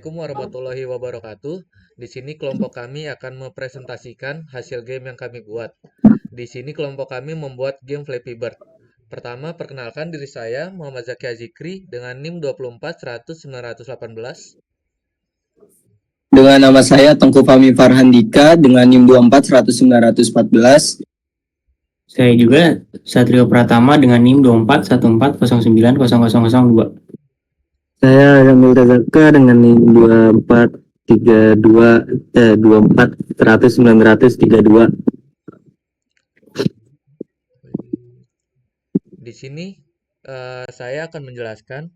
Assalamualaikum warahmatullahi wabarakatuh. Di sini kelompok kami akan mempresentasikan hasil game yang kami buat. Di sini kelompok kami membuat game Flappy Bird. Pertama, perkenalkan diri saya, Muhammad Zaki Azikri, dengan NIM 24 100 918. Dengan nama saya Tengku Fahmi Farhandika dengan NIM 24 100 914. Saya juga Satrio Pratama dengan NIM 24 14 09 0002. Saya Ramil Tazaka dengan NIM 24 932. Di sini saya akan menjelaskan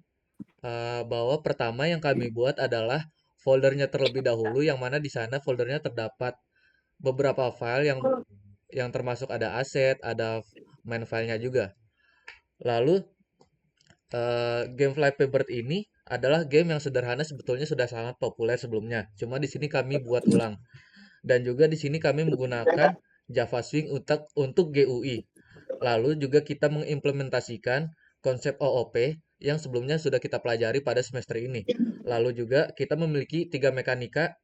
bahwa pertama yang kami buat adalah foldernya terlebih dahulu, yang mana di sana foldernya terdapat beberapa file yang termasuk ada aset, ada main filenya juga. Lalu game Flappy Bird ini adalah game yang sederhana, sebetulnya sudah sangat populer sebelumnya. Cuma di sini kami buat ulang. Dan juga di sini kami menggunakan Java Swing untuk GUI. Lalu juga kita mengimplementasikan konsep OOP yang sebelumnya sudah kita pelajari pada semester ini. Lalu juga kita memiliki 3 mekanika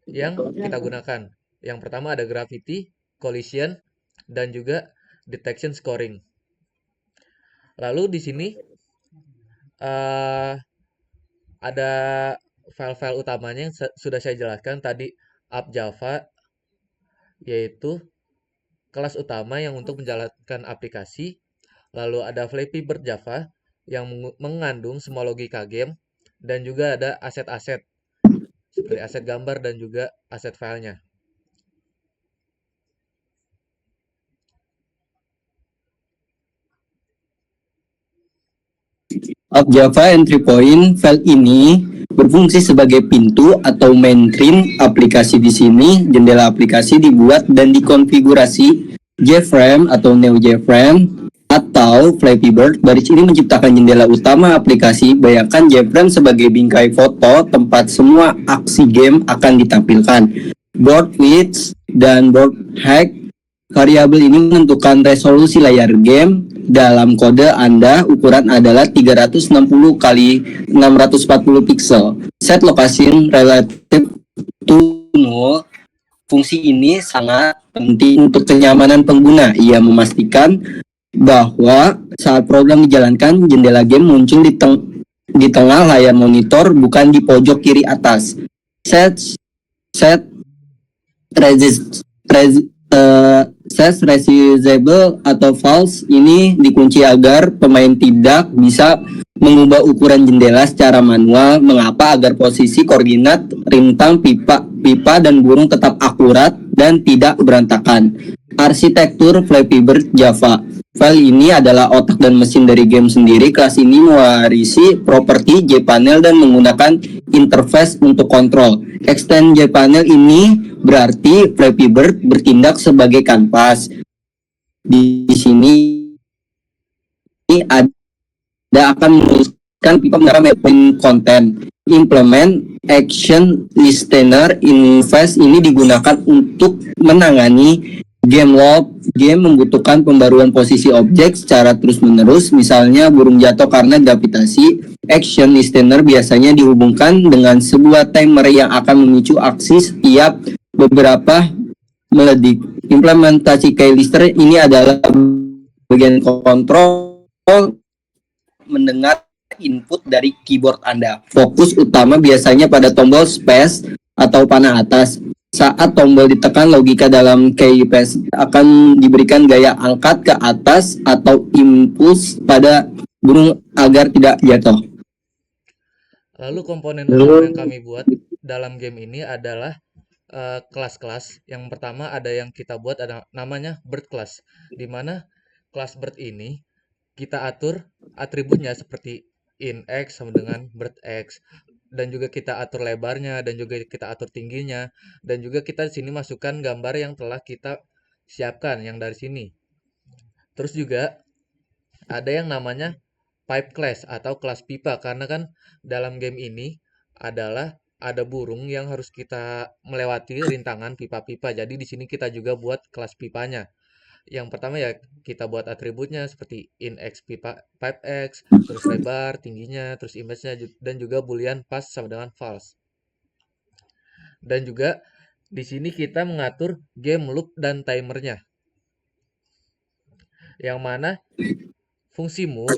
yang kita gunakan. Yang pertama ada gravity, collision, dan juga detection scoring. Lalu di sini ada file-file utamanya yang sudah saya jelaskan tadi. App Java, yaitu kelas utama yang untuk menjalankan aplikasi. Lalu ada Flappy Bird Java yang mengandung semua logika game, dan juga ada aset-aset seperti aset gambar dan juga aset filenya. App Java Entry Point file ini berfungsi sebagai pintu atau mainframe aplikasi. Di sini jendela aplikasi dibuat dan dikonfigurasi JFrame atau Neo JFrame atau Flappy Bird. Baris ini menciptakan jendela utama aplikasi. Bayangkan JFrame sebagai bingkai foto tempat semua aksi game akan ditampilkan. Board width dan board height variabel ini menentukan resolusi layar game. Dalam kode Anda, ukuran adalah 360 kali 640 pixel. Set location relative to null. Fungsi ini sangat penting untuk kenyamanan pengguna. Ia memastikan bahwa saat program dijalankan, jendela game muncul di tengah layar monitor, bukan di pojok kiri atas. Set resizable atau false ini dikunci agar pemain tidak bisa mengubah ukuran jendela secara manual. Mengapa? Agar posisi koordinat rintang pipa dan burung tetap akurat dan tidak berantakan. Arsitektur Flappy Bird Java. File ini adalah otak dan mesin dari game sendiri. Kelas ini mewarisi properti JPanel dan menggunakan interface untuk kontrol. Extend JPanel ini berarti Flappy Bird bertindak sebagai kanvas. Di sini ada akan menuliskan pipa menara mapping konten. Implement action listener interface ini digunakan untuk menangani game loop. Game membutuhkan pembaruan posisi objek secara terus-menerus, misalnya burung jatuh karena gravitasi. Action listener biasanya dihubungkan dengan sebuah timer yang akan memicu aksi setiap beberapa meledik. Implementasi key listener ini adalah bagian kontrol mendengar input dari keyboard Anda. Fokus utama biasanya pada tombol space atau panah atas. Saat tombol ditekan, logika dalam keypass akan diberikan gaya angkat ke atas atau impuls pada burung agar tidak jatuh. Lalu komponen utama yang kami buat dalam game ini adalah kelas-kelas. Yang pertama ada yang kita buat ada namanya bird class, di mana kelas bird ini kita atur atributnya seperti int x sama dengan bird x, dan juga kita atur lebarnya, dan juga kita atur tingginya, dan juga kita di sini masukkan gambar yang telah kita siapkan yang dari sini. Terus juga ada yang namanya pipe class atau kelas pipa, karena kan dalam game ini adalah ada burung yang harus kita melewati rintangan pipa-pipa. Jadi di sini kita juga buat kelas pipanya. Yang pertama ya kita buat atributnya seperti inxp 5x, terus lebar, tingginya, terus image-nya, dan juga boolean pas sama dengan false. Dan juga di sini kita mengatur game loop dan timernya. Yang mana fungsi move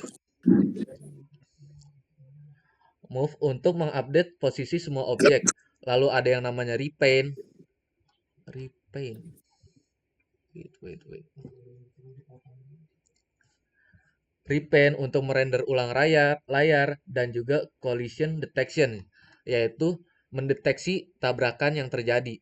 untuk mengupdate posisi semua objek. Lalu ada yang namanya repaint. Wait. Repaint untuk merender ulang layar dan juga collision detection, yaitu mendeteksi tabrakan yang terjadi.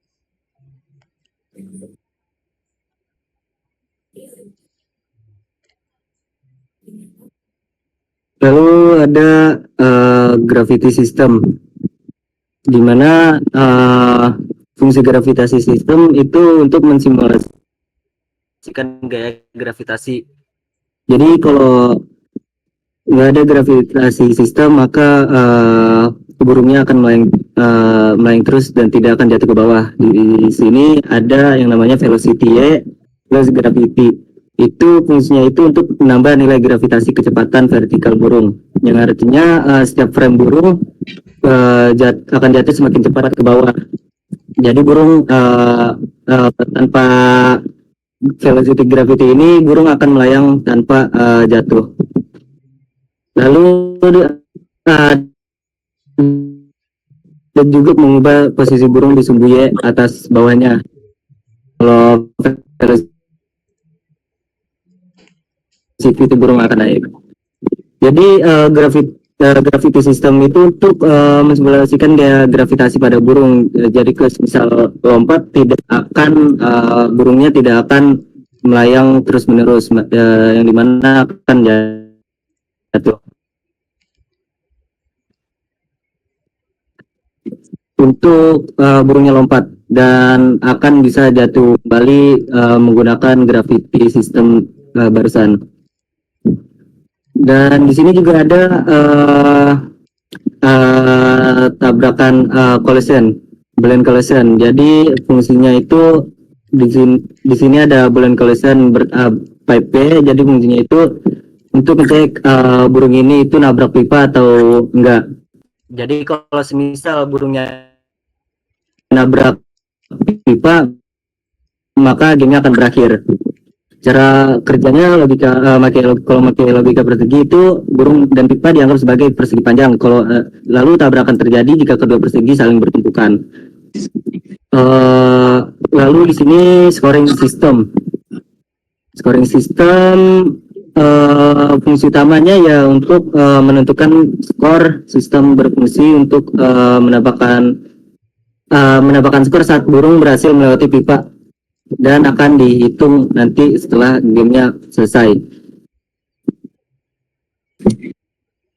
Lalu ada gravity system, di mana fungsi gravitasi sistem itu untuk mensimulasikan gaya gravitasi. Jadi kalau nggak ada gravitasi sistem, maka burungnya akan melayang terus dan tidak akan jatuh ke bawah. Di sini ada yang namanya velocity Y plus gravity. Itu fungsinya itu untuk menambah nilai gravitasi kecepatan vertikal burung, yang artinya setiap frame burung akan jatuh semakin cepat ke bawah. Jadi burung tanpa velocity gravity ini, burung akan melayang tanpa jatuh. Lalu dan juga mengubah posisi burung di sumbu Y atas bawahnya. Kalau itu burung akan naik. Jadi gravity system itu untuk mensimulasikan gaya gravitasi pada burung. Jadi misal lompat, tidak akan burungnya tidak akan melayang terus menerus, yang dimana akan jatuh. Untuk burungnya lompat dan akan bisa jatuh kembali menggunakan gravity system barusan. Dan di sini juga ada tabrakan collision, Boolean collision. Jadi fungsinya itu di sini ada Boolean collision pipe. Jadi fungsinya itu untuk ngecek burung ini itu nabrak pipa atau enggak. Jadi kalau semisal burungnya nabrak pipa, maka gamenya akan berakhir. Cara kerjanya kalau pakai logika persegi itu, burung dan pipa dianggap sebagai persegi panjang. Kalau lalu tabrakan terjadi jika kedua persegi saling bertumpukan. Lalu di sini scoring system. Fungsi utamanya ya untuk menentukan skor. Sistem berfungsi untuk menambahkan skor saat burung berhasil melewati pipa, dan akan dihitung nanti setelah gamenya selesai.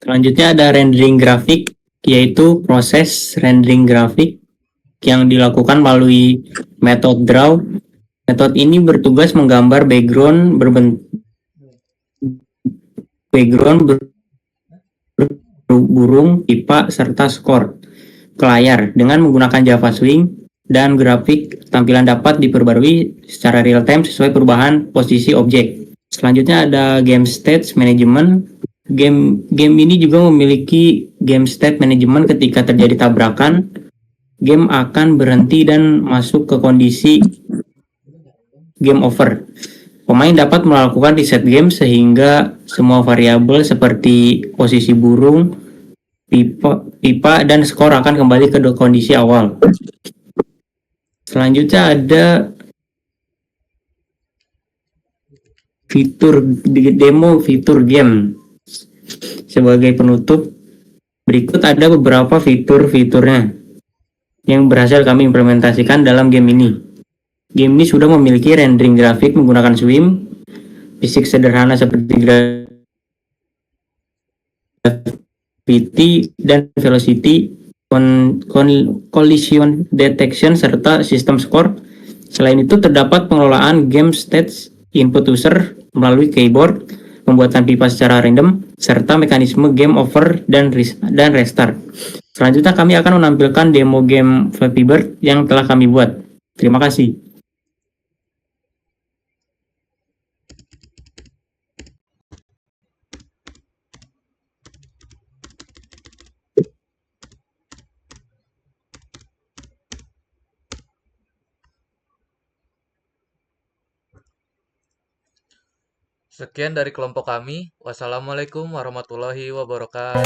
Selanjutnya ada rendering grafik, yaitu proses rendering grafik yang dilakukan melalui metode draw. Metode ini bertugas menggambar background burung, pipa, serta skor ke layar dengan menggunakan Java Swing, dan grafik tampilan dapat diperbarui secara real time sesuai perubahan posisi objek. Selanjutnya ada game state management. Game ini juga memiliki game state management. Ketika terjadi tabrakan, game akan berhenti dan masuk ke kondisi game over. Pemain dapat melakukan reset game sehingga semua variabel seperti posisi burung, pipa, dan skor akan kembali ke kondisi awal. Selanjutnya ada demo fitur game. Sebagai penutup, berikut ada beberapa fitur-fiturnya yang berhasil kami implementasikan dalam game ini. Game ini sudah memiliki rendering grafik menggunakan Swim, fisik sederhana seperti gravity dan velocity, collision detection, serta sistem skor. Selain itu, terdapat pengelolaan game stats input user melalui keyboard, pembuatan pipa secara random, serta mekanisme game over dan restart. Selanjutnya kami akan menampilkan demo game Flappy Bird yang telah kami buat. Terima kasih. Sekian dari kelompok kami. Wassalamualaikum warahmatullahi wabarakatuh.